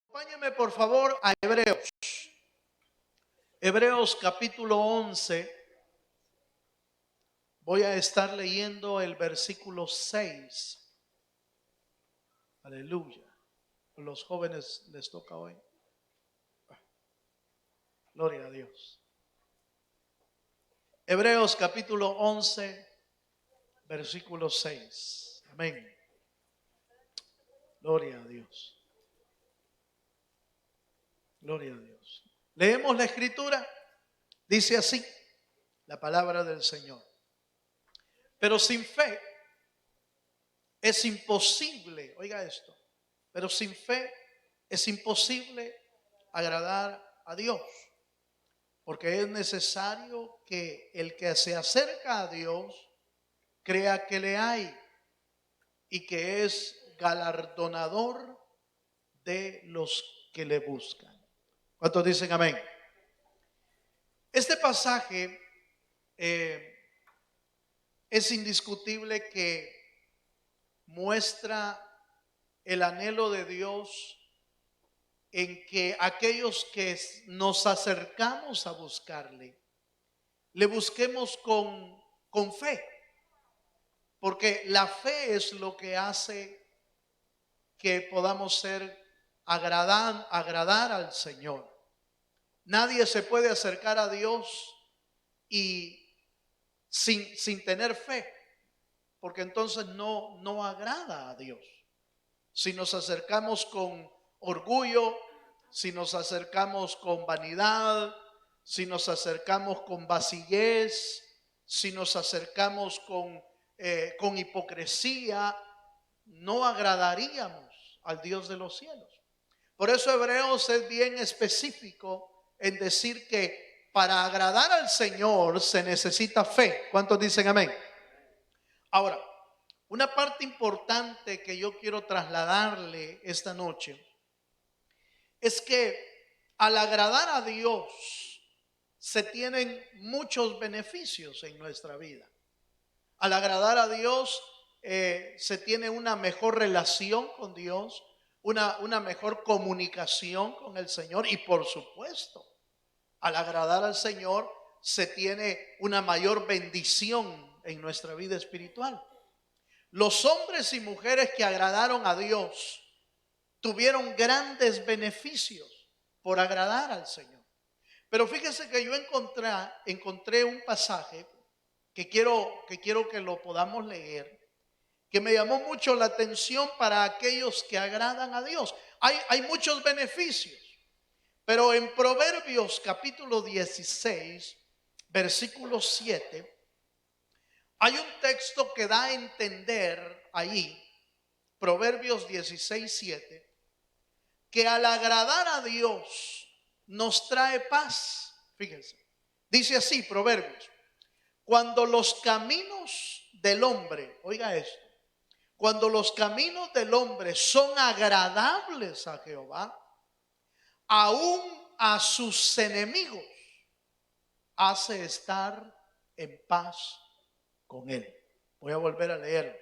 Acompáñenme por favor a Hebreos. Hebreos capítulo 11. Voy a estar leyendo el versículo 6. Aleluya. A los jóvenes les toca hoy. Gloria a Dios. Hebreos capítulo 11, versículo 6. Amén. Gloria a Dios. Gloria a Dios. Leemos la escritura. Dice así la palabra del Señor. Pero sin fe es imposible, oiga esto, pero sin fe es imposible agradar a Dios, porque es necesario que el que se acerca a Dios crea que le hay y que es galardonador de los que le buscan. ¿Cuántos dicen amén? Este pasaje es indiscutible que muestra el anhelo de Dios en que aquellos que nos acercamos a buscarle, le busquemos con fe, porque la fe es lo que hace que podamos agradar al Señor. Nadie se puede acercar a Dios y sin tener fe, porque entonces no agrada a Dios. Si nos acercamos con orgullo, si nos acercamos con vanidad, si nos acercamos con vacillez, si nos acercamos con hipocresía, no agradaríamos al Dios de los cielos. Por eso Hebreos es bien específico en decir que para agradar al Señor se necesita fe. ¿Cuántos dicen amén? Ahora, una parte importante que yo quiero trasladarle esta noche es que al agradar a Dios se tienen muchos beneficios en nuestra vida. Al agradar a Dios se tiene una mejor relación con Dios, una mejor comunicación con el Señor y por supuesto, al agradar al Señor se tiene una mayor bendición en nuestra vida espiritual. Los hombres y mujeres que agradaron a Dios tuvieron grandes beneficios por agradar al Señor. Pero fíjense que yo encontré un pasaje que quiero que lo podamos leer, que me llamó mucho la atención para aquellos que agradan a Dios. Hay muchos beneficios, pero en Proverbios capítulo 16, versículo 7, hay un texto que da a entender ahí, Proverbios 16, 7, que al agradar a Dios nos trae paz. Fíjense, dice así Proverbios: cuando los caminos del hombre, oiga esto, cuando los caminos del hombre son agradables a Jehová, aún a sus enemigos hace estar en paz con él. Voy a volver a leerlo.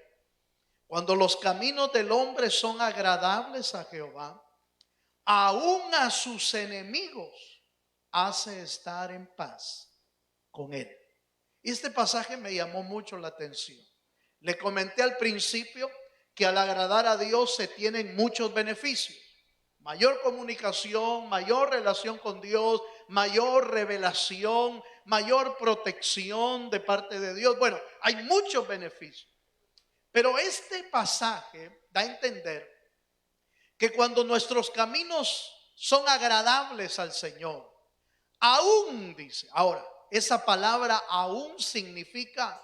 Cuando los caminos del hombre son agradables a Jehová, aún a sus enemigos hace estar en paz con él. Este pasaje me llamó mucho la atención. Le comenté al principio que al agradar a Dios se tienen muchos beneficios. Mayor comunicación, mayor relación con Dios, mayor revelación, mayor protección de parte de Dios. Bueno, hay muchos beneficios. Pero este pasaje da a entender que cuando nuestros caminos son agradables al Señor, aún dice, ahora, esa palabra aún significa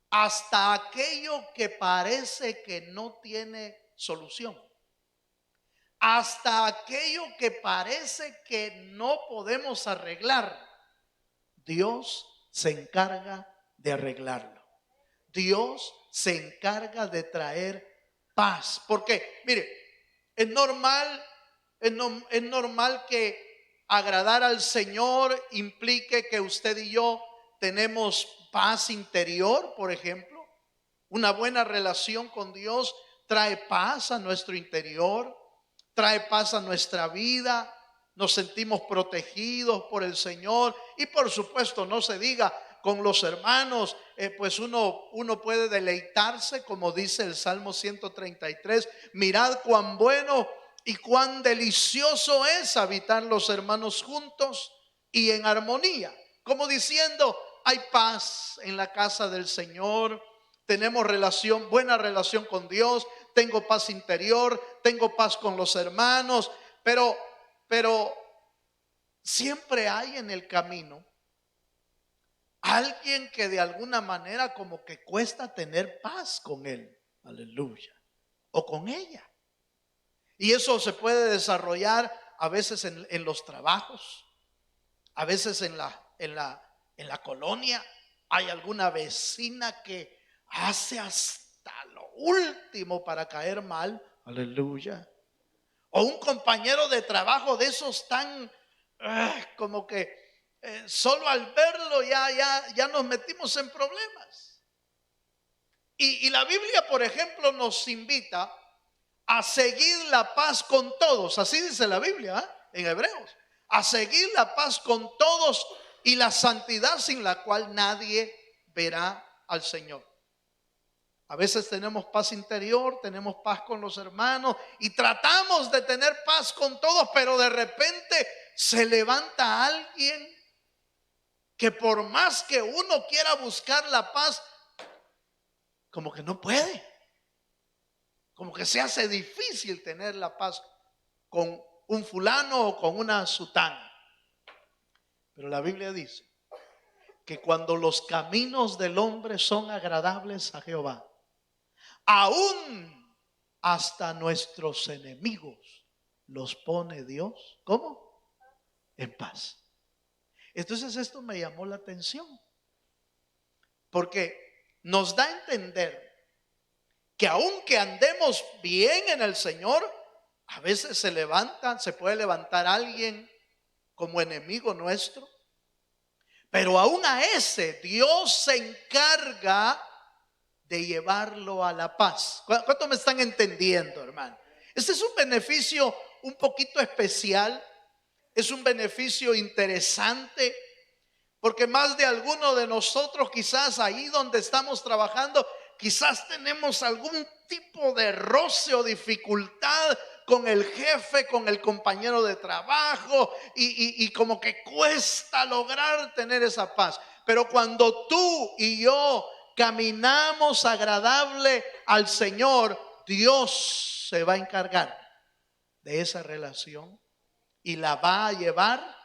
hasta aquello que parece que no tiene solución, hasta aquello que parece que no podemos arreglar, Dios se encarga de arreglarlo. Dios se encarga de traer paz. Porque, mire, es normal que agradar al Señor implique que usted y yo tenemos paz interior, por ejemplo. Una buena relación con Dios trae paz a nuestro interior, trae paz a nuestra vida, nos sentimos protegidos por el Señor y por supuesto no se diga con los hermanos, pues uno puede deleitarse, como dice el Salmo 133, mirad cuán bueno y cuán delicioso es habitar los hermanos juntos y en armonía, como diciendo, hay paz en la casa del Señor, tenemos buena relación con Dios, tengo paz interior, tengo paz con los hermanos, pero siempre hay en el camino alguien que de alguna manera como que cuesta tener paz con él, aleluya, o con ella. Y eso se puede desarrollar a veces en los trabajos, a veces en la colonia. Hay alguna vecina que hace hasta lo último para caer mal, aleluya. O un compañero de trabajo de esos tan como que solo al verlo ya nos metimos en problemas. Y la Biblia, por ejemplo, nos invita a seguir la paz con todos. Así dice la Biblia, en Hebreos. A seguir la paz con todos y la santidad sin la cual nadie verá al Señor. A veces tenemos paz interior, tenemos paz con los hermanos y tratamos de tener paz con todos, pero de repente se levanta alguien que por más que uno quiera buscar la paz, como que no puede. Como que se hace difícil tener la paz con un fulano o con una sutana. Pero la Biblia dice que cuando los caminos del hombre son agradables a Jehová, aún hasta nuestros enemigos los pone Dios, ¿cómo? En paz. Entonces esto me llamó la atención, porque nos da a entender que aunque andemos bien en el Señor, a veces se puede levantar alguien como enemigo nuestro, pero aún a ese Dios se encarga de llevarlo a la paz. ¿Cuánto me están entendiendo, hermano? Este es un beneficio un poquito especial, es un beneficio interesante, porque más de alguno de nosotros quizás ahí donde estamos trabajando, quizás tenemos algún tipo de roce o dificultad con el jefe, con el compañero de trabajo y como que cuesta lograr tener esa paz. Pero cuando tú y yo caminamos agradable al Señor, Dios se va a encargar de esa relación y la va a llevar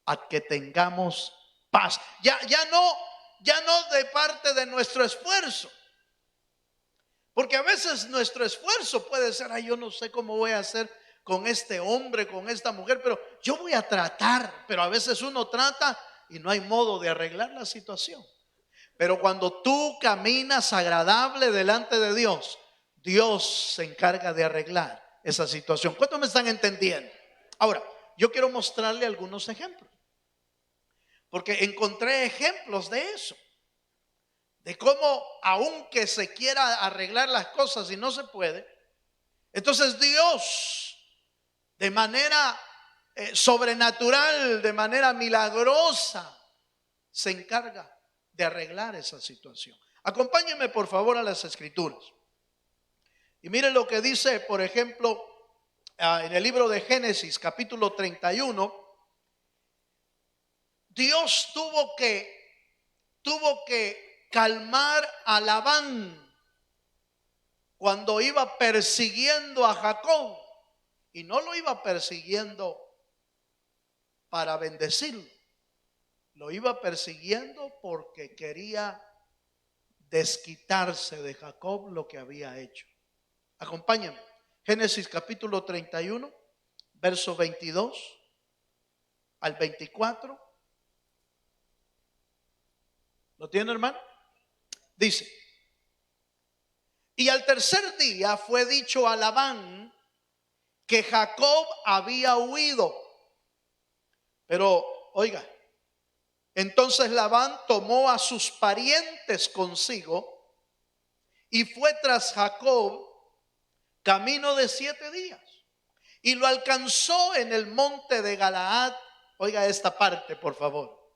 a que tengamos paz. Ya no de parte de nuestro esfuerzo. Porque a veces nuestro esfuerzo puede ser, yo no sé cómo voy a hacer con este hombre, con esta mujer, pero yo voy a tratar. Pero a veces uno trata y no hay modo de arreglar la situación. Pero cuando tú caminas agradable delante de Dios, Dios se encarga de arreglar esa situación. ¿Cuántos me están entendiendo? Ahora, yo quiero mostrarle algunos ejemplos, porque encontré ejemplos de eso, de cómo aunque se quiera arreglar las cosas y no se puede, entonces Dios de manera sobrenatural, de manera milagrosa, se encarga de arreglar esa situación. Acompáñenme por favor a las Escrituras. Y miren lo que dice, por ejemplo, en el libro de Génesis, capítulo 31. Dios tuvo que calmar a Labán cuando iba persiguiendo a Jacob, y no lo iba persiguiendo para bendecirlo, lo iba persiguiendo porque quería desquitarse de Jacob lo que había hecho. Acompáñenme. Génesis capítulo 31, verso 22 al 24. ¿Lo tiene, hermano? Dice: y al tercer día fue dicho a Labán que Jacob había huido. Pero, oiga, entonces Labán tomó a sus parientes consigo y fue tras Jacob camino de 7 días. y lo alcanzó en el monte de Galaad. Oiga esta parte, por favor.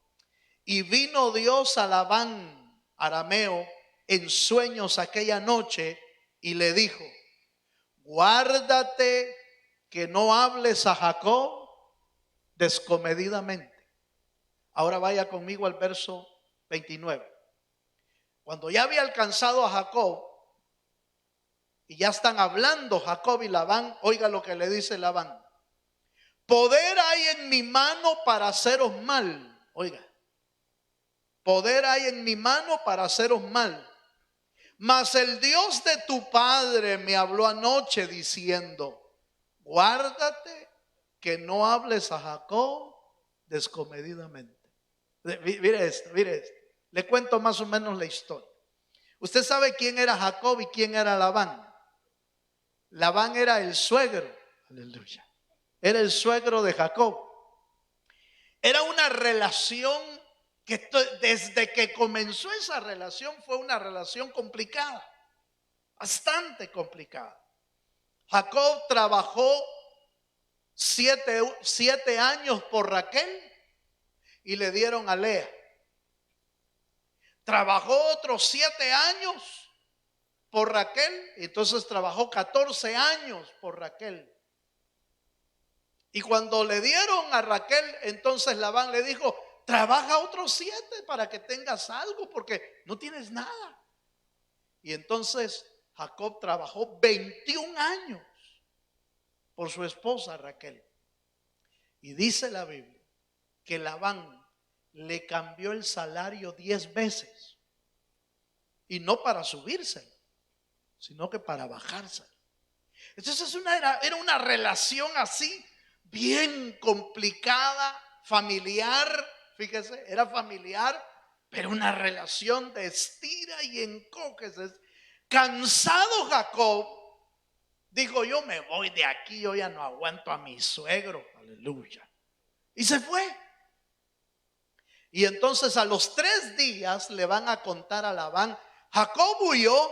Y vino Dios a Labán, arameo, en sueños aquella noche y le dijo: guárdate que no hables a Jacob descomedidamente. Ahora vaya conmigo al verso 29. Cuando ya había alcanzado a Jacob y ya están hablando Jacob y Labán, oiga lo que le dice Labán: poder hay en mi mano para haceros mal. Oiga, poder hay en mi mano para haceros mal. Mas el Dios de tu padre me habló anoche diciendo: guárdate que no hables a Jacob descomedidamente. Mire esto, mire esto. Le cuento más o menos la historia. Usted sabe quién era Jacob y quién era Labán. Labán era el suegro. Aleluya. Era el suegro de Jacob. Era una relación que desde que comenzó esa relación fue una relación complicada, bastante complicada. Jacob trabajó 7 años por Raquel y le dieron a Lea. Trabajó otros 7 años por Raquel, y entonces trabajó 14 años por Raquel. Y cuando le dieron a Raquel, entonces Labán le dijo: trabaja otros 7 para que tengas algo, porque no tienes nada. Y entonces Jacob trabajó 21 años por su esposa Raquel. Y dice la Biblia que Labán le cambió el salario 10 veces. Y no para subirse, sino que para bajarse. Entonces era una relación así, bien complicada, familiar. Fíjese, era familiar, pero una relación de estira y encóquese. Cansado Jacob dijo: yo me voy de aquí, yo ya no aguanto a mi suegro. Aleluya. Y se fue. Y entonces a los 3 días le van a contar a Labán: Jacob huyó,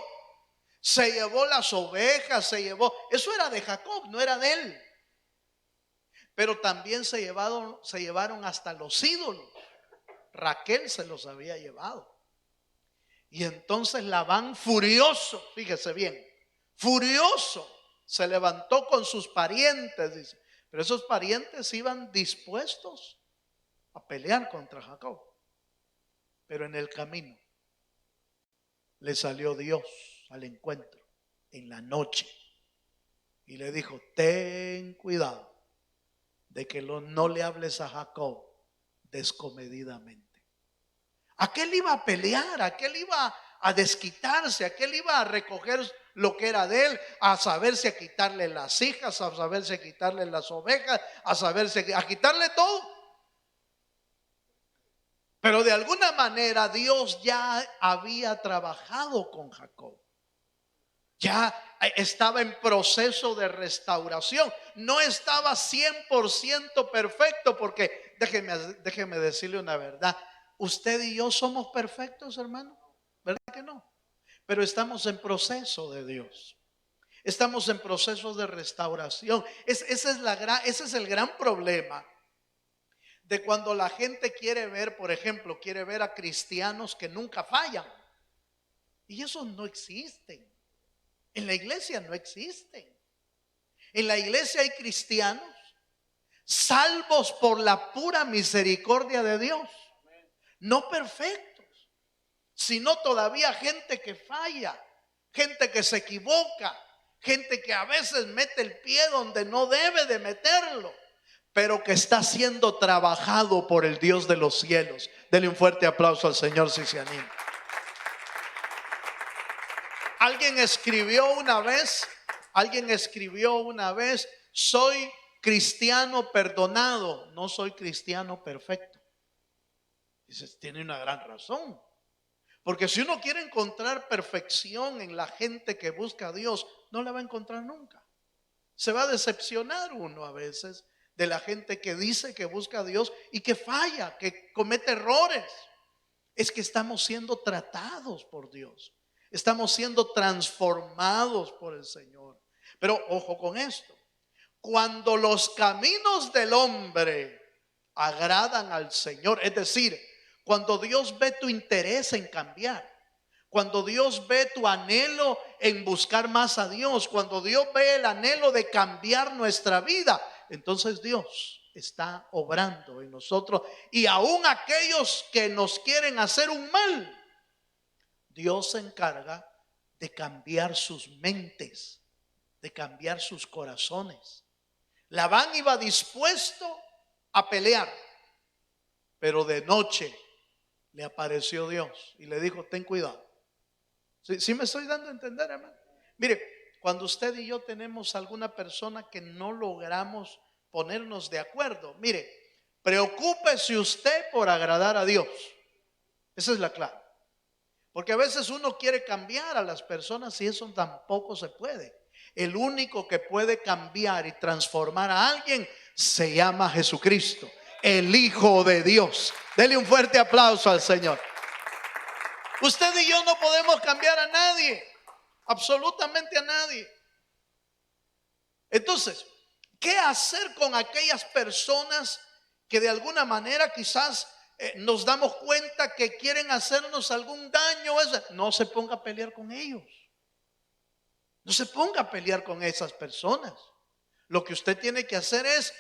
se llevó las ovejas, eso era de Jacob, no era de él. Pero también se llevaron hasta los ídolos. Raquel se los había llevado. Y entonces Labán, furioso, fíjese bien, furioso, se levantó con sus parientes, dice. Pero esos parientes iban dispuestos a pelear contra Jacob. Pero en el camino le salió Dios al encuentro en la noche y le dijo: ten cuidado de que no le hables a Jacob descomedidamente. Aquel iba a pelear, aquel iba a desquitarse, aquel iba a recoger lo que era de él, a saberse a quitarle las hijas, a saberse a quitarle las ovejas, a quitarle todo. Pero de alguna manera Dios ya había trabajado con Jacob. Ya estaba en proceso de restauración. No estaba 100% perfecto, porque déjeme decirle una verdad. Usted y yo somos perfectos, hermano. ¿Verdad que no? Pero estamos en proceso de Dios. Estamos en proceso de restauración. Ese es el gran problema de cuando la gente quiere ver, por ejemplo, quiere ver a cristianos que nunca fallan. Y esos no existen. En la iglesia no existen. En la iglesia hay cristianos salvos por la pura misericordia de Dios. No perfectos, sino todavía gente que falla, gente que se equivoca, gente que a veces mete el pie donde no debe de meterlo, pero que está siendo trabajado por el Dios de los cielos. Denle un fuerte aplauso al Señor si se anima. Alguien escribió una vez: soy cristiano perdonado, no soy cristiano perfecto. Dice, tiene una gran razón. Porque si uno quiere encontrar perfección en la gente que busca a Dios, no la va a encontrar nunca. Se va a decepcionar uno a veces de la gente que dice que busca a Dios y que falla, que comete errores. Es que estamos siendo tratados por Dios. Estamos siendo transformados por el Señor. Pero ojo con esto. cuando los caminos del hombre agradan al Señor, es decir, cuando Dios ve tu interés en cambiar, cuando Dios ve tu anhelo en buscar más a Dios, cuando Dios ve el anhelo de cambiar nuestra vida, entonces Dios está obrando en nosotros. Y aún aquellos que nos quieren hacer un mal, Dios se encarga de cambiar sus mentes, de cambiar sus corazones. Labán iba dispuesto a pelear, pero de noche le apareció Dios y le dijo: ten cuidado. ¿Sí me estoy dando a entender, hermano? Mire, cuando usted y yo tenemos alguna persona que no logramos ponernos de acuerdo, mire, preocúpese usted por agradar a Dios. Esa es la clave. Porque a veces uno quiere cambiar a las personas y eso tampoco se puede. El único que puede cambiar y transformar a alguien se llama Jesucristo, el Hijo de Dios. Dele un fuerte aplauso al Señor. Usted y yo no podemos cambiar a nadie, absolutamente a nadie. Entonces, ¿qué hacer con aquellas personas que de alguna manera quizás nos damos cuenta que quieren hacernos algún daño? No se ponga a pelear con ellos. No se ponga a pelear con esas personas. Lo que usted tiene que hacer es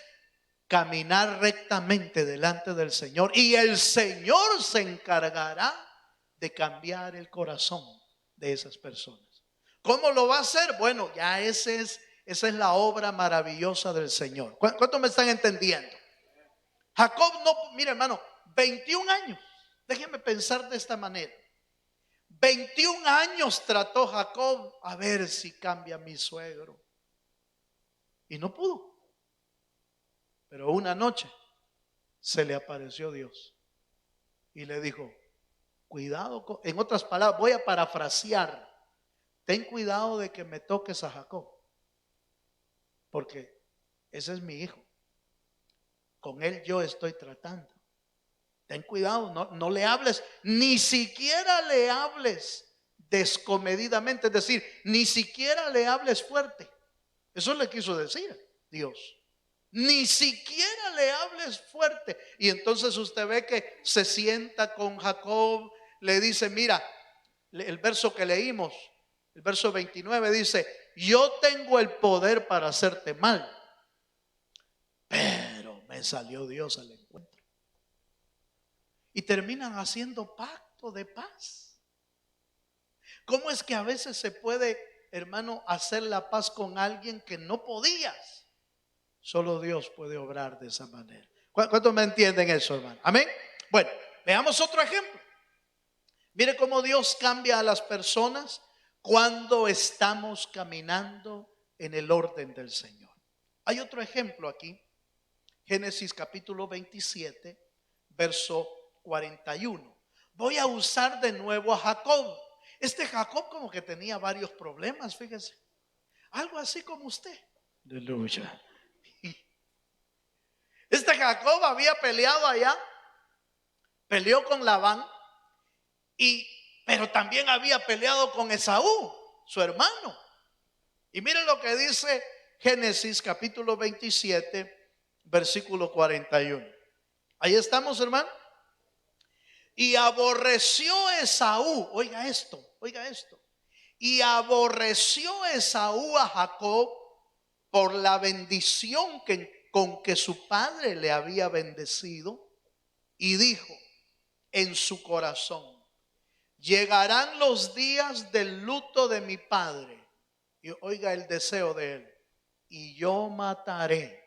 caminar rectamente delante del Señor, y el Señor se encargará de cambiar el corazón de esas personas. ¿Cómo lo va a hacer? Bueno, ya esa es la obra maravillosa del Señor. ¿Cuántos me están entendiendo? Jacob mire, hermano, 21 años. Déjeme pensar de esta manera. 21 años trató Jacob a ver si cambia mi suegro. Y no pudo. Pero una noche se le apareció Dios y le dijo: cuidado, en otras palabras, voy a parafrasear, ten cuidado de que me toques a Jacob, porque ese es mi hijo, con él yo estoy tratando. Ten cuidado, no le hables, ni siquiera le hables descomedidamente, es decir, ni siquiera le hables fuerte. Eso le quiso decir Dios. Ni siquiera le hables fuerte. Y entonces usted ve que se sienta con Jacob, le dice: mira, el verso que leímos, el verso 29 dice: yo tengo el poder para hacerte mal, pero me salió Dios al encuentro. Y terminan haciendo pacto de paz. ¿Cómo es que a veces se puede, hermano, hacer la paz con alguien que no podías? Solo Dios puede obrar de esa manera. ¿Cuántos me entienden eso, hermano? Amén. Bueno, veamos otro ejemplo. Mire cómo Dios cambia a las personas cuando estamos caminando en el orden del Señor. Hay otro ejemplo aquí. Génesis capítulo 27, verso 41. Voy a usar de nuevo a Jacob. Este Jacob como que tenía varios problemas, fíjese. Algo así como usted. Aleluya. Este Jacob había peleado allá, peleó con Labán, pero también había peleado con Esaú, su hermano. Y miren lo que dice Génesis capítulo 27, versículo 41. Ahí estamos, hermano. Y aborreció Esaú, oiga esto. Y aborreció Esaú a Jacob por la bendición con que su padre le había bendecido, y dijo en su corazón: llegarán los días del luto de mi padre. Y oiga el deseo de él: y yo mataré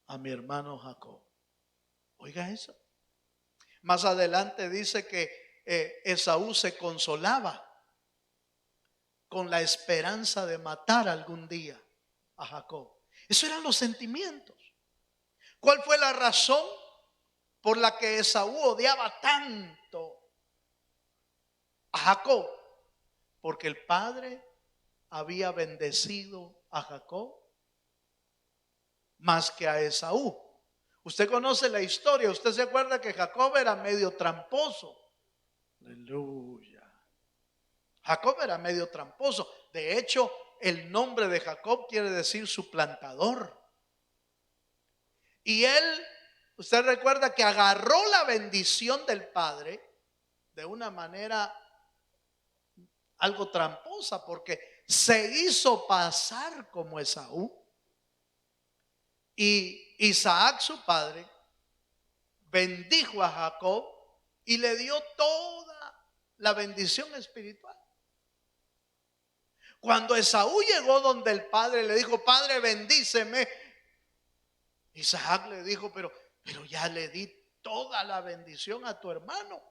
a mi hermano Jacob. Oiga eso. Más adelante dice que Esaú se consolaba con la esperanza de matar algún día a Jacob. Esos eran los sentimientos. ¿Cuál fue la razón por la que Esaú odiaba tanto a Jacob? Porque el padre había bendecido a Jacob más que a Esaú. Usted conoce la historia. Usted se acuerda que Jacob era medio tramposo. Aleluya. Jacob era medio tramposo. De hecho, el nombre de Jacob quiere decir suplantador. Y él, usted recuerda que agarró la bendición del padre de una manera algo tramposa, porque se hizo pasar como Esaú. Y Isaac, su padre, bendijo a Jacob y le dio toda la bendición espiritual. Cuando Esaú llegó donde el padre le dijo: padre, bendíceme, Isaac le dijo: pero ya le di toda la bendición a tu hermano,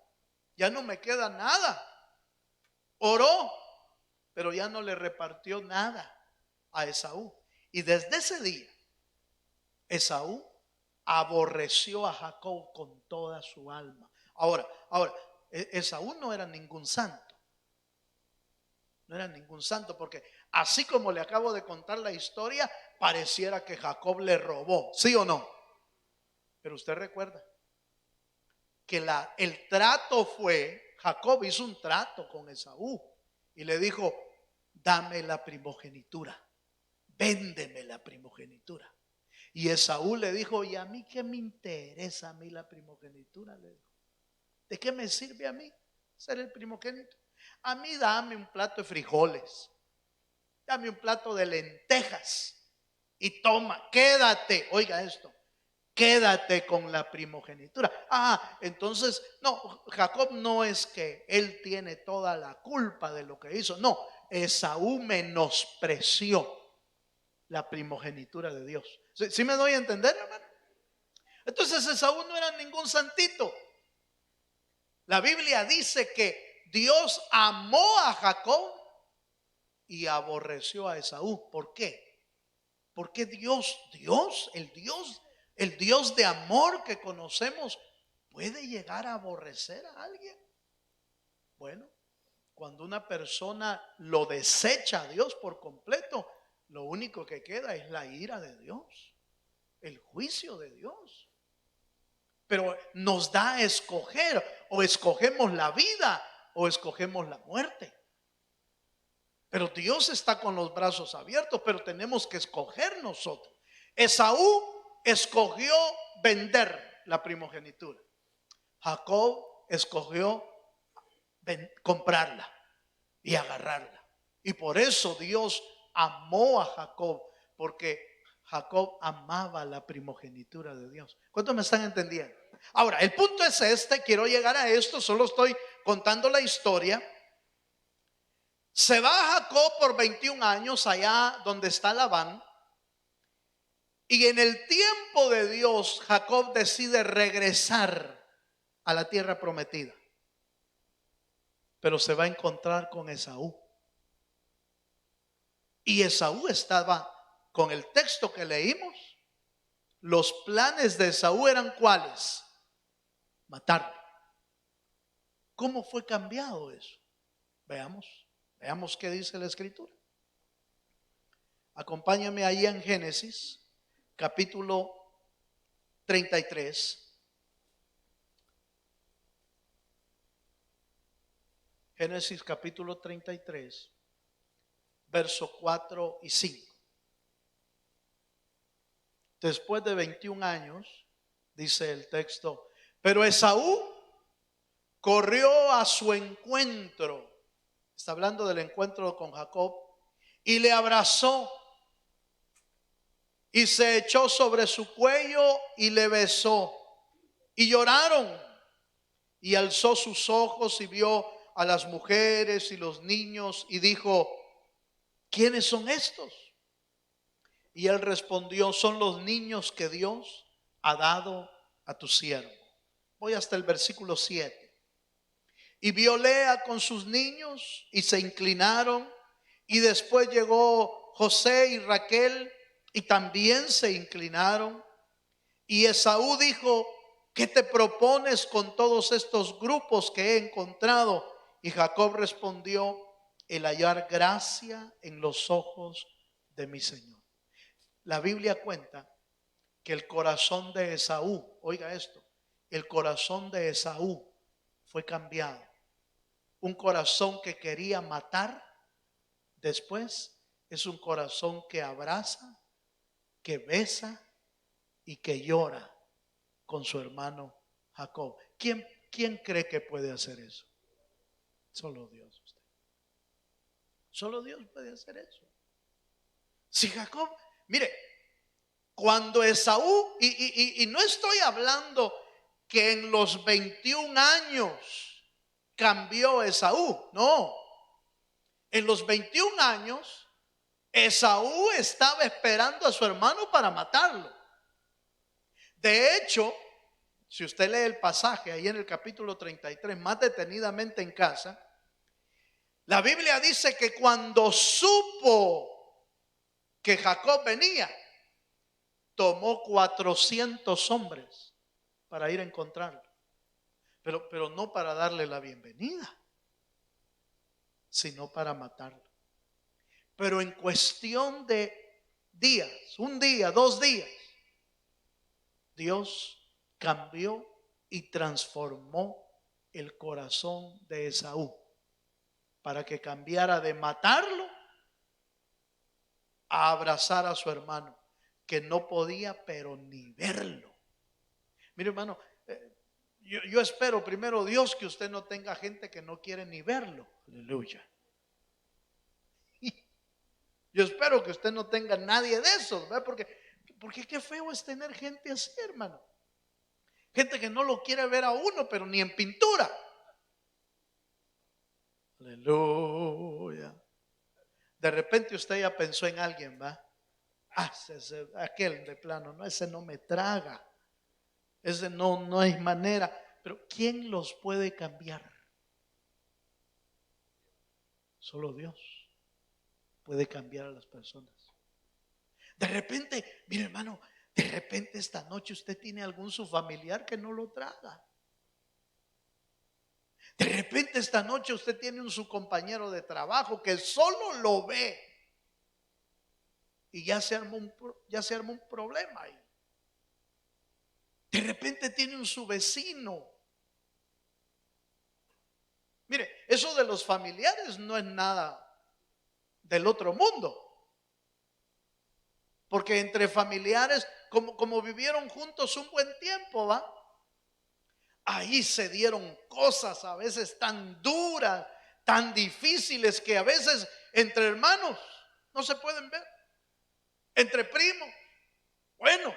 ya no me queda nada. Oró, pero ya no le repartió nada a Esaú. Y desde ese día, Esaú aborreció a Jacob con toda su alma. Ahora, Esaú no era ningún santo. No era ningún santo, porque así como le acabo de contar la historia, pareciera que Jacob le robó, ¿sí o no? Pero usted recuerda que el trato fue, Jacob hizo un trato con Esaú y le dijo: dame la primogenitura, véndeme la primogenitura. Y Esaú le dijo: ¿y a mí qué me interesa a mí la primogenitura? Le dijo: ¿de qué me sirve a mí ser el primogénito? A mí dame un plato de frijoles, dame un plato de lentejas y toma, quédate, oiga esto, quédate con la primogenitura. Entonces, no, Jacob no es que él tiene toda la culpa de lo que hizo, no, Esaú menospreció la primogenitura de Dios. ¿Sí me doy a entender, hermano? Entonces Esaú no era ningún santito. La Biblia dice que Dios amó a Jacob y aborreció a Esaú. ¿Por qué? Porque el Dios de amor que conocemos, puede llegar a aborrecer a alguien. Bueno, cuando una persona lo desecha a Dios por completo, lo único que queda es la ira de Dios, el juicio de Dios. Pero nos da a escoger: o escogemos la vida o escogemos la muerte. Pero Dios está con los brazos abiertos, pero tenemos que escoger nosotros. Esaú escogió vender la primogenitura. Jacob escogió comprarla y agarrarla. Y por eso Dios amó a Jacob, porque Jacob amaba la primogenitura de Dios. ¿Cuántos me están entendiendo? Ahora, el punto es quiero llegar a esto, solo estoy contando la historia. Se va Jacob por 21 años allá donde está Labán. Y en el tiempo de Dios, Jacob decide regresar a la tierra prometida. Pero se va a encontrar con Esaú. Y Esaú estaba, con el texto que leímos, los planes de Esaú eran ¿cuáles? Matarlo. ¿Cómo fue cambiado eso? Veamos qué dice la Escritura. Acompáñame ahí en Génesis, capítulo 33. Génesis capítulo 33, versos 4 y 5. Después de 21 años, dice el texto, pero Esaú corrió a su encuentro. Está hablando del encuentro con Jacob. Y le abrazó y se echó sobre su cuello y le besó. Y lloraron. Y alzó sus ojos y vio a las mujeres y los niños y dijo: ¿quiénes son estos? Y él respondió: son los niños que Dios ha dado a tu siervo. Voy hasta el versículo 7. Y vio Lea con sus niños y se inclinaron. Y después llegó José y Raquel y también se inclinaron. Y Esaú dijo: ¿qué te propones con todos estos grupos que he encontrado? Y Jacob respondió: el hallar gracia en los ojos de mi Señor. La Biblia cuenta que el corazón de Esaú, oiga esto, el corazón de Esaú fue cambiado. Un corazón que quería matar, después es un corazón que abraza, que besa y que llora con su hermano Jacob. ¿Quién cree que puede hacer eso? Solo Dios. Solo Dios puede hacer eso. Si Jacob, mire, cuando Esaú, y no estoy hablando que en los 21 años cambió Esaú, no. En los 21 años, Esaú estaba esperando a su hermano para matarlo. De hecho, si usted lee el pasaje ahí en el capítulo 33, más detenidamente en casa, la Biblia dice que cuando supo que Jacob venía, tomó 400 hombres para ir a encontrarlo. Pero no para darle la bienvenida, sino para matarlo. Pero en cuestión de días, un día, 2 días, Dios cambió y transformó el corazón de Esaú para que cambiara de matarlo a abrazar a su hermano, que no podía pero ni verlo. Mire, hermano, yo espero primero, Dios, que usted no tenga gente que no quiere ni verlo. Aleluya. Yo espero que usted no tenga nadie de esos, ¿verdad? Porque qué feo es tener gente así, hermano. Gente que no lo quiere ver a uno, pero ni en pintura. Aleluya. De repente usted ya pensó en alguien, ¿va? Aquel de plano, no, ese no me traga. Ese no hay manera. Pero ¿quién los puede cambiar? Solo Dios puede cambiar a las personas. De repente, mire hermano, de repente esta noche usted tiene algún su familiar que no lo traga. De repente esta noche usted tiene un su compañero de trabajo que solo lo ve y ya se armó un problema ahí. De repente tiene un su vecino. Mire, eso de los familiares no es nada del otro mundo. Porque entre familiares, como vivieron juntos un buen tiempo, ¿va? Ahí se dieron cosas a veces tan duras, tan difíciles, que a veces entre hermanos no se pueden ver. Entre primos. Bueno,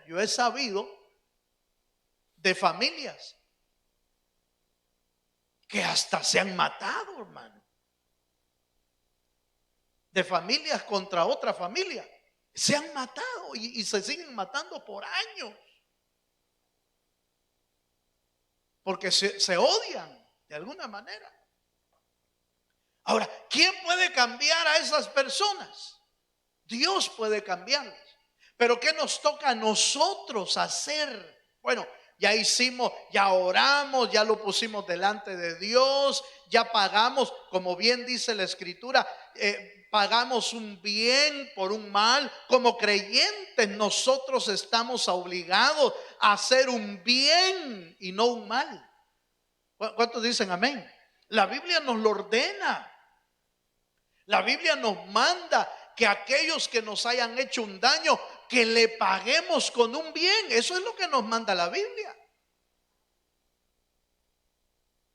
yo he sabido de familias que hasta se han matado, hermano. De familias contra otra familia. Se han matado y se siguen matando por años. Porque se odian de alguna manera. Ahora, ¿quién puede cambiar a esas personas? Dios puede cambiarlas. Pero ¿qué nos toca a nosotros hacer? Bueno, ya hicimos, ya oramos, ya lo pusimos delante de Dios, ya pagamos, como bien dice la Escritura, pagamos un bien por un mal. Como creyentes nosotros estamos obligados a hacer un bien y no un mal. ¿Cuántos dicen amén? La Biblia nos lo ordena. La Biblia nos manda que aquellos que nos hayan hecho un daño, que le paguemos con un bien. Eso es lo que nos manda la Biblia.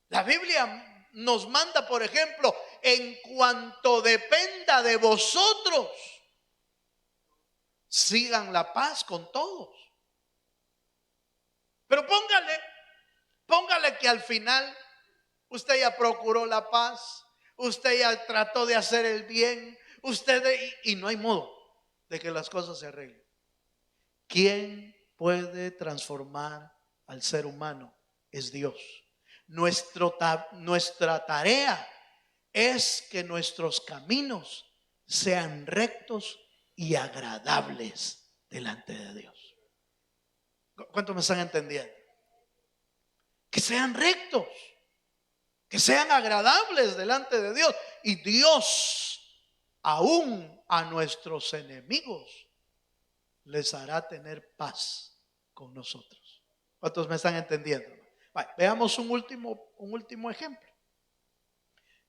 La Biblia nos manda, por ejemplo, en cuanto dependa de vosotros, sigan la paz con todos. Pero póngale que al final usted ya procuró la paz, usted ya trató de hacer el bien, y no hay modo de que las cosas se arreglen. ¿Quién puede transformar al ser humano? Es Dios. Nuestra tarea es que nuestros caminos sean rectos y agradables delante de Dios. ¿Cuántos me están entendiendo? Que sean rectos, que sean agradables delante de Dios. Y Dios, aún a nuestros enemigos, les hará tener paz con nosotros. ¿Cuántos me están entendiendo? Veamos un último ejemplo.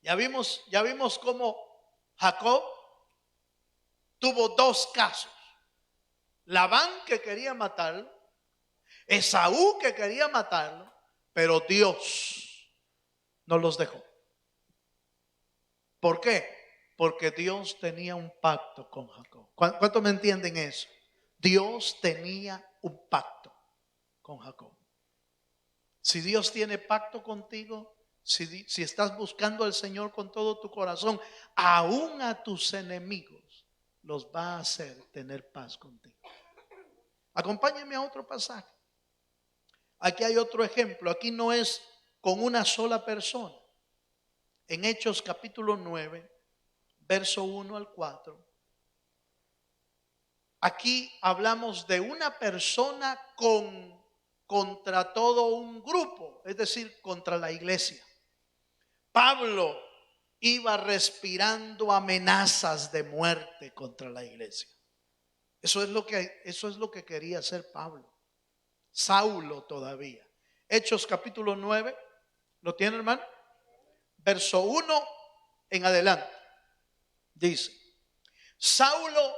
Ya vimos cómo Jacob tuvo dos casos. Labán, que quería matarlo, Esaú, que quería matarlo, pero Dios no los dejó. ¿Por qué? Porque Dios tenía un pacto con Jacob. ¿Cuántos me entienden eso? Dios tenía un pacto con Jacob. Si Dios tiene pacto contigo, si estás buscando al Señor con todo tu corazón, aún a tus enemigos los va a hacer tener paz contigo. Acompáñenme a otro pasaje. Aquí hay otro ejemplo. Aquí no es con una sola persona. En Hechos capítulo 9, verso 1 al 4. Aquí hablamos de una persona contra todo un grupo, es decir, contra la iglesia. Pablo iba respirando amenazas de muerte contra la iglesia. Eso es lo que quería hacer Pablo. Saulo todavía. Hechos capítulo 9, ¿lo tiene, hermano? Verso 1 en adelante. Dice: Saulo,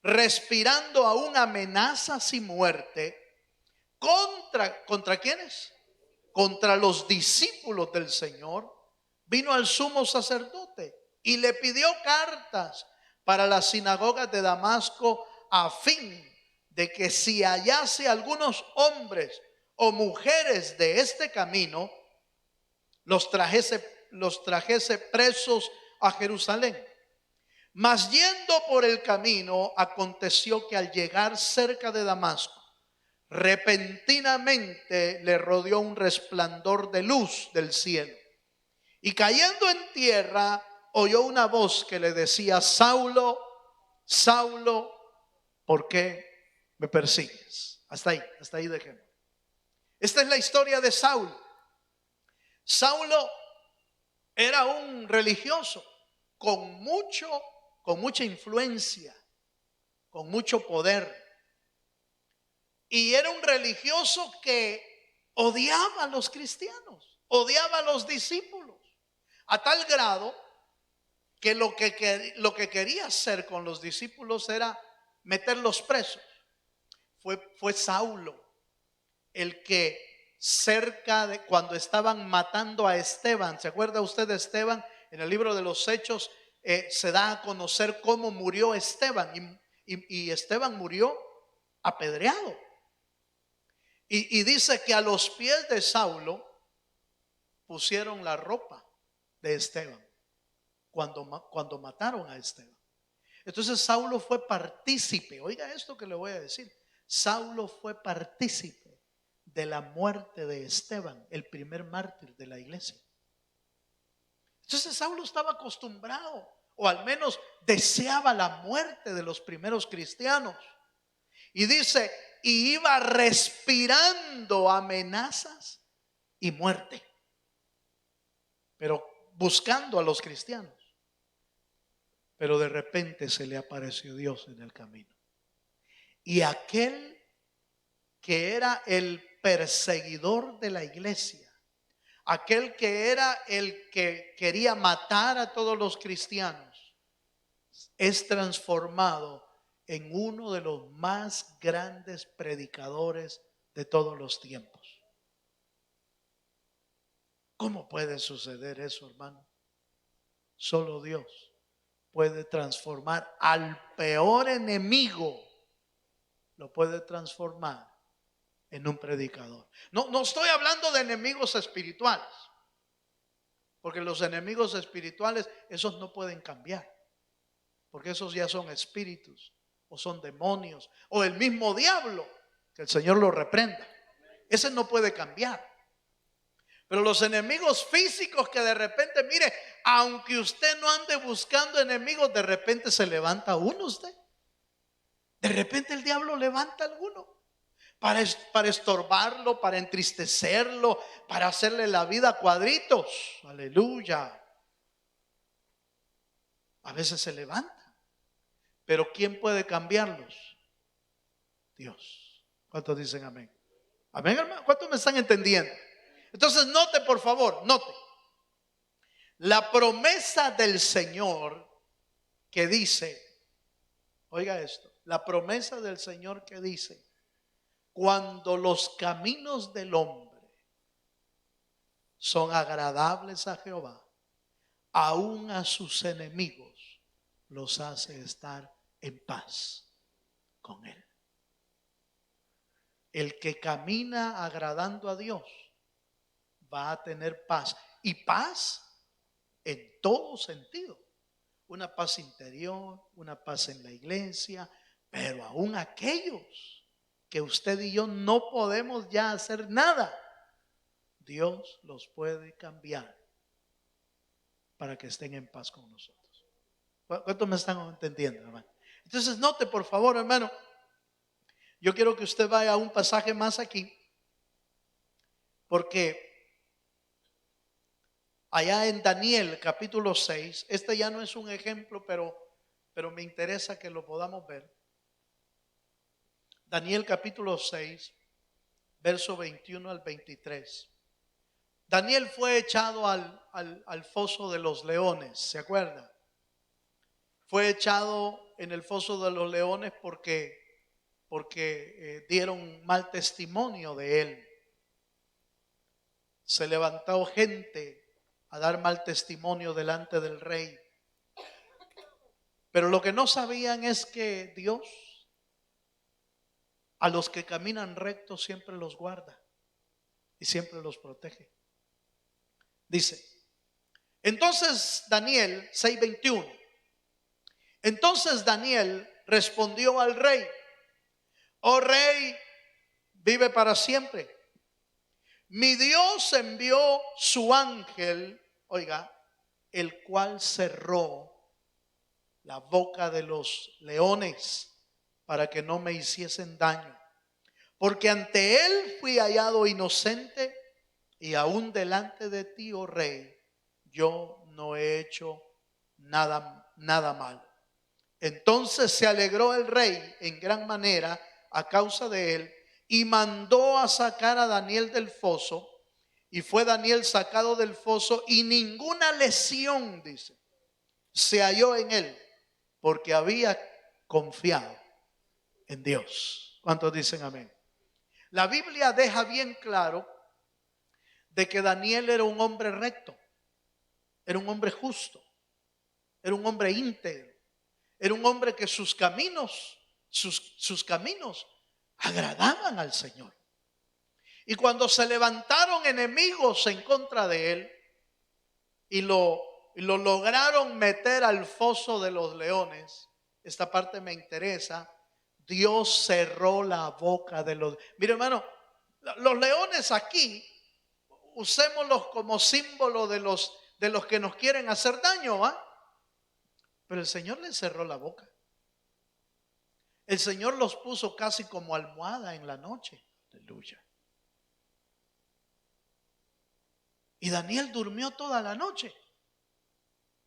respirando aún amenazas y muerte ¿contra quiénes? Contra los discípulos del Señor, vino al sumo sacerdote y le pidió cartas para las sinagogas de Damasco, a fin de que si hallase algunos hombres o mujeres de este camino, los trajese presos a Jerusalén. Mas yendo por el camino, aconteció que al llegar cerca de Damasco, repentinamente le rodeó un resplandor de luz del cielo. Y cayendo en tierra, oyó una voz que le decía: Saulo, Saulo, ¿por qué me persigues? Hasta ahí dejemos. Esta es la historia de Saulo. Saulo era un religioso con mucha influencia, con mucho poder. Y era un religioso que odiaba a los cristianos, odiaba a los discípulos, a tal grado que lo que quería hacer con los discípulos era meterlos presos. Fue Saulo el que, cerca de cuando estaban matando a Esteban, ¿se acuerda usted de Esteban? En el libro de los Hechos se da a conocer cómo murió Esteban, y Esteban murió apedreado. Y dice que a los pies de Saulo pusieron la ropa de Esteban cuando mataron a Esteban. Entonces Saulo fue partícipe. Oiga esto que le voy a decir. Saulo fue partícipe de la muerte de Esteban, el primer mártir de la iglesia. Entonces Saulo estaba acostumbrado, o al menos deseaba la muerte de los primeros cristianos. Y dice, y iba respirando amenazas y muerte, pero buscando a los cristianos. Pero de repente se le apareció Dios en el camino. Y aquel que era el perseguidor de la iglesia, aquel que era el que quería matar a todos los cristianos, es transformado en uno de los más grandes predicadores de todos los tiempos. ¿Cómo puede suceder eso, hermano? Solo Dios puede transformar al peor enemigo, lo puede transformar en un predicador. No estoy hablando de enemigos espirituales, porque los enemigos espirituales, esos no pueden cambiar, porque esos ya son espíritus, o son demonios, o el mismo diablo, que el Señor lo reprenda. Ese no puede cambiar. Pero los enemigos físicos, que de repente, mire, aunque usted no ande buscando enemigos, de repente se levanta uno usted. De repente el diablo levanta a alguno para estorbarlo, para entristecerlo, para hacerle la vida a cuadritos. Aleluya. A veces se levanta. Pero ¿quién puede cambiarlos? Dios. ¿Cuántos dicen amén? Amén, hermano. ¿Cuántos me están entendiendo? Entonces note, por favor, note. La promesa del Señor que dice: Oiga esto, la promesa del Señor que dice: cuando los caminos del hombre son agradables a Jehová, aún a sus enemigos los hace estar en paz con él. El que camina agradando a Dios va a tener paz, y paz en todo sentido. Una paz interior, una paz en la iglesia, pero aún aquellos que usted y yo no podemos ya hacer nada, Dios los puede cambiar para que estén en paz con nosotros. ¿Cuántos me están entendiendo, hermano? Entonces note por favor, hermano, yo quiero que usted vaya a un pasaje más aquí, porque allá en Daniel capítulo 6, este ya no es un ejemplo, pero me interesa que lo podamos ver. Daniel capítulo 6, verso 21 al 23. Daniel fue echado al foso de los leones, ¿se acuerda? Fue echado en el foso de los leones porque dieron mal testimonio de él. Se levantó gente a dar mal testimonio delante del rey. Pero lo que no sabían es que Dios a los que caminan rectos siempre los guarda y siempre los protege. Dice, entonces Daniel 6:21. Entonces Daniel respondió al rey: oh rey, vive para siempre. Mi Dios envió su ángel, oiga, el cual cerró la boca de los leones para que no me hiciesen daño. Porque ante él fui hallado inocente, y aún delante de ti, oh rey, yo no he hecho nada mal. Entonces se alegró el rey en gran manera a causa de él, y mandó a sacar a Daniel del foso. Y fue Daniel sacado del foso, y ninguna lesión, dice, se halló en él, porque había confiado en Dios. ¿Cuántos dicen amén? La Biblia deja bien claro de que Daniel era un hombre recto, era un hombre justo, era un hombre íntegro, era un hombre que sus caminos agradaban al Señor. Y cuando se levantaron enemigos en contra de él y lo lograron meter al foso de los leones, esta parte me interesa, Dios cerró la boca de los... Mire, hermano, los leones aquí, usémoslos como símbolo de los que nos quieren hacer daño, ¿ah? Pero el Señor les cerró la boca. El Señor los puso casi como almohada en la noche. Aleluya. Y Daniel durmió toda la noche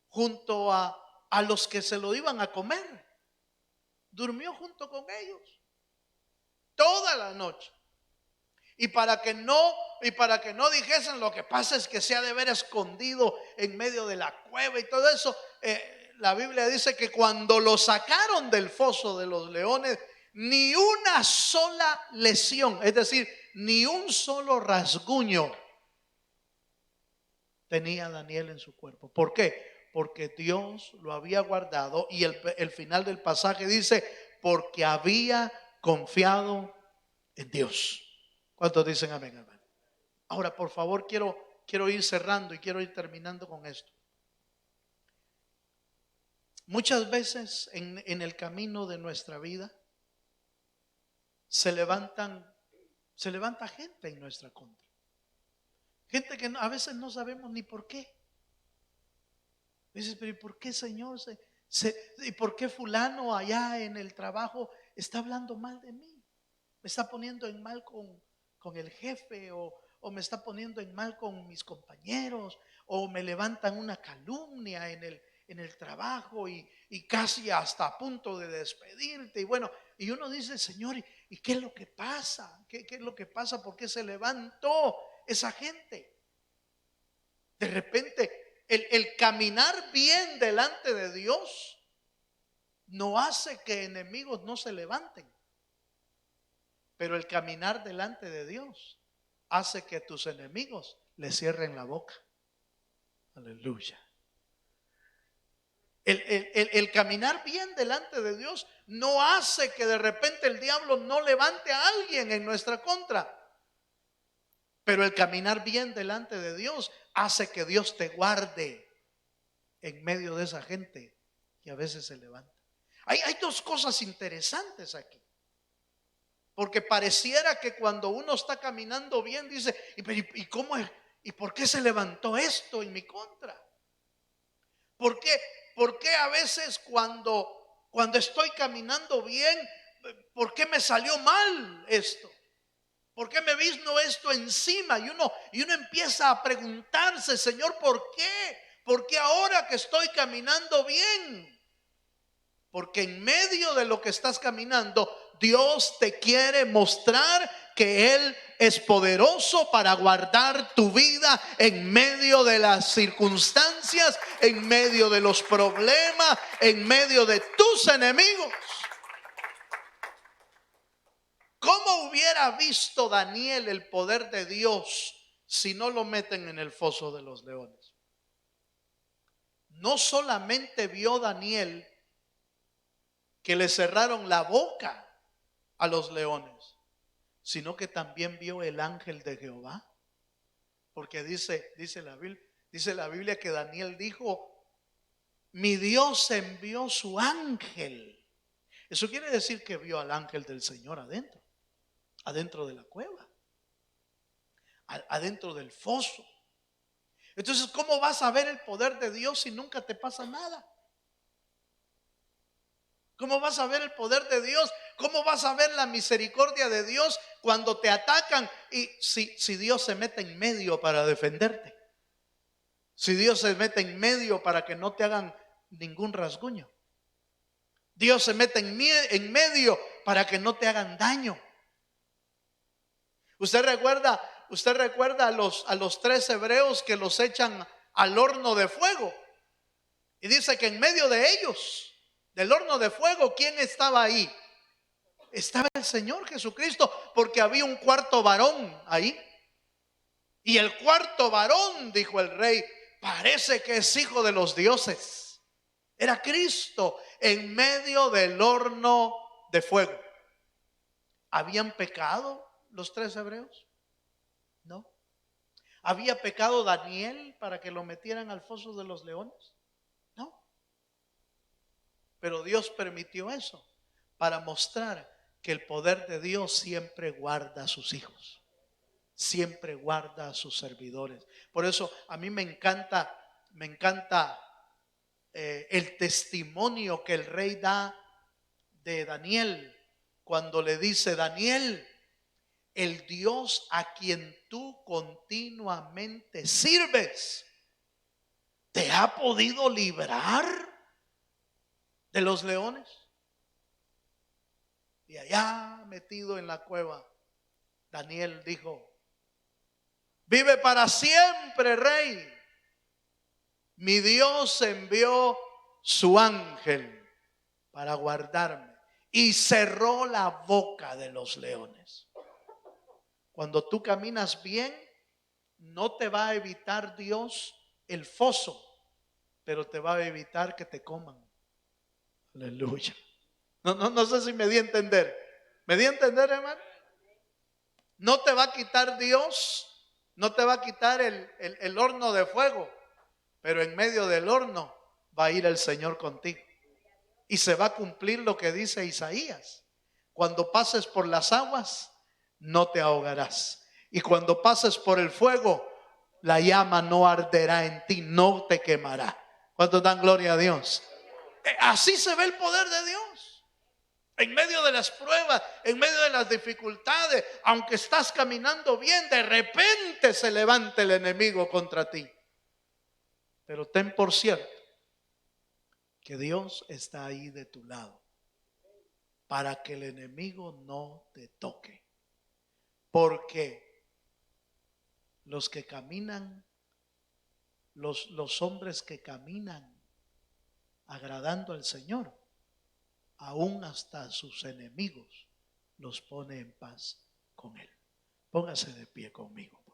junto a los que se lo iban a comer. Durmió junto con ellos toda la noche. Y para que no dijesen, lo que pasa es que se ha de haber escondido en medio de la cueva y todo eso. La Biblia dice que cuando lo sacaron del foso de los leones, ni una sola lesión, es decir, ni un solo rasguño tenía Daniel en su cuerpo. ¿Por qué? Porque Dios lo había guardado, y el final del pasaje dice, porque había confiado en Dios. ¿Cuántos dicen amén, hermano? Ahora, por favor, quiero ir cerrando y quiero ir terminando con esto. Muchas veces en el camino de nuestra vida se levanta gente en nuestra contra. Gente que a veces no sabemos ni por qué. Dices, pero ¿y por qué, Señor? ¿Y por qué fulano allá en el trabajo está hablando mal de mí? Me está poniendo en mal con el jefe, o me está poniendo en mal con mis compañeros, o me levantan una calumnia en el trabajo y casi hasta a punto de despedirte. Y bueno, y uno dice, Señor, ¿y qué es lo que pasa? ¿Qué es lo que pasa? ¿Por qué se levantó esa gente? De repente, el caminar bien delante de Dios no hace que enemigos no se levanten, pero el caminar delante de Dios hace que tus enemigos le cierren la boca. Aleluya. El caminar bien delante de Dios no hace que de repente el diablo no levante a alguien en nuestra contra. Pero el caminar bien delante de Dios hace que Dios te guarde en medio de esa gente que a veces se levanta. Hay dos cosas interesantes aquí. Porque pareciera que cuando uno está caminando bien dice, ¿y cómo es? ¿Y por qué se levantó esto en mi contra? ¿Por qué? ¿Por qué a veces cuando estoy caminando bien, por qué me salió mal esto? ¿Por qué me vino esto encima? Y uno empieza a preguntarse, Señor, ¿por qué? ¿Por qué ahora que estoy caminando bien? Porque en medio de lo que estás caminando, Dios te quiere mostrar que Él es poderoso para guardar tu vida en medio de las circunstancias, en medio de los problemas, en medio de tus enemigos. ¿Cómo hubiera visto Daniel el poder de Dios si no lo meten en el foso de los leones? No solamente vio Daniel que le cerraron la boca a los leones, sino que también vio el ángel de Jehová. Porque dice la Biblia que Daniel dijo, mi Dios envió su ángel. Eso quiere decir que vio al ángel del Señor adentro de la cueva, adentro del foso. Entonces, ¿cómo vas a ver el poder de Dios si nunca te pasa nada? ¿Cómo vas a ver el poder de Dios? ¿Cómo vas a ver la misericordia de Dios cuando te atacan? Y si Dios se mete en medio para defenderte, si Dios se mete en medio para que no te hagan ningún rasguño, Dios se mete en medio para que no te hagan daño. Usted recuerda a los 3 hebreos que los echan al horno de fuego. Y dice que en medio de ellos, del horno de fuego, ¿quién estaba ahí? Estaba el Señor Jesucristo, porque había un cuarto varón ahí. Y el cuarto varón, dijo el rey, parece que es hijo de los dioses. Era Cristo en medio del horno de fuego. ¿Habían pecado los 3 hebreos? No. ¿Había pecado Daniel para que lo metieran al foso de los leones? No. Pero Dios permitió eso para mostrar que el poder de Dios siempre guarda a sus hijos, siempre guarda a sus servidores. Por eso a mí me encanta el testimonio que el rey da de Daniel cuando le dice, Daniel, el Dios a quien tú continuamente sirves, ¿te ha podido librar de los leones? Y allá metido en la cueva, Daniel dijo, vive para siempre, rey. Mi Dios envió su ángel para guardarme y cerró la boca de los leones. Cuando tú caminas bien, no te va a evitar Dios el foso, pero te va a evitar que te coman. Aleluya. No sé si me di a entender. ¿Me di a entender, hermano? No te va a quitar Dios, no te va a quitar el horno de fuego, pero en medio del horno va a ir el Señor contigo. Y se va a cumplir lo que dice Isaías. Cuando pases por las aguas, no te ahogarás. Y cuando pases por el fuego, la llama no arderá en ti, no te quemará. ¿Cuántos dan gloria a Dios? Así se ve el poder de Dios. En medio de las pruebas, en medio de las dificultades, aunque estás caminando bien, de repente se levanta el enemigo contra ti. Pero ten por cierto que Dios está ahí de tu lado para que el enemigo no te toque. Porque los que caminan, los hombres que caminan agradando al Señor, aún hasta sus enemigos los pone en paz con Él. Póngase de pie conmigo.